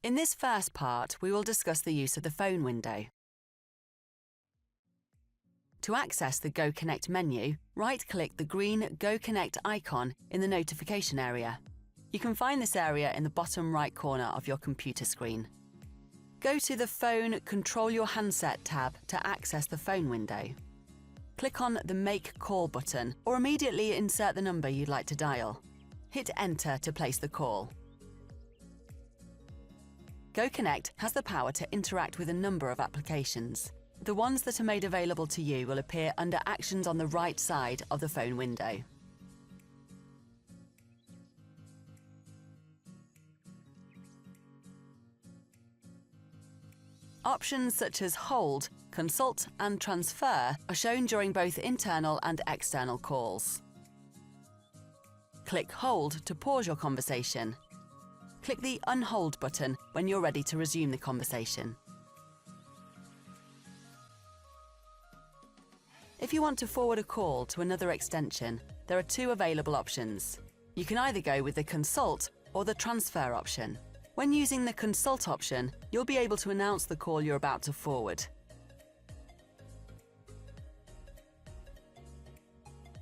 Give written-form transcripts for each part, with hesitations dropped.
In this first part, we will discuss the use of the phone window. To access the Go Connect menu, right-click the green Go Connect icon in the notification area. You can find this area in the bottom right corner of your computer screen. Go to the Phone Control Your Handset tab to access the phone window. Click on the Make Call button or immediately insert the number you'd like to dial. Hit Enter to place the call. Go Connect has the power to interact with a number of applications. The ones that are made available to you will appear under Actions on the right side of the phone window. Options such as Hold, Consult and Transfer are shown during both internal and external calls. Click Hold to pause your conversation. Click the Unhold button when you're ready to resume the conversation. If you want to forward a call to another extension, there are two available options. You can either go with the Consult or the Transfer option. When using the Consult option, you'll be able to announce the call you're about to forward.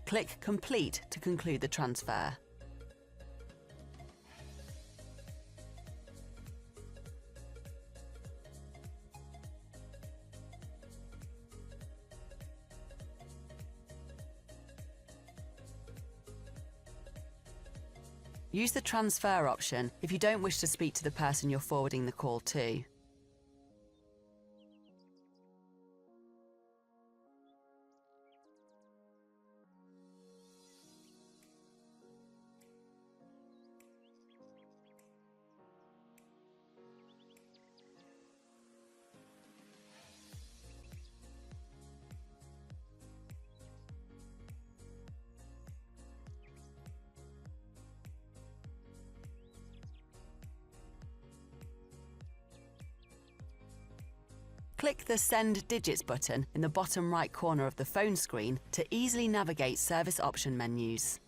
Click Complete to conclude the transfer. Use the Transfer option if you don't wish to speak to the person you're forwarding the call to. Click the Send Digits button in the bottom right corner of the phone screen to easily navigate service option menus.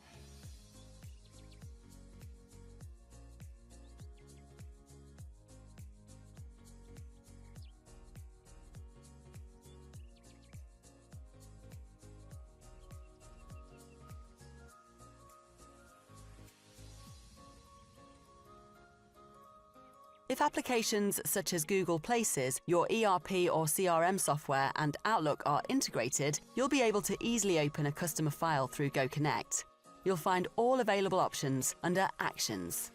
If applications such as Google Places, your ERP or CRM software and Outlook are integrated, you'll be able to easily open a customer file through Go Connect. You'll find all available options under Actions.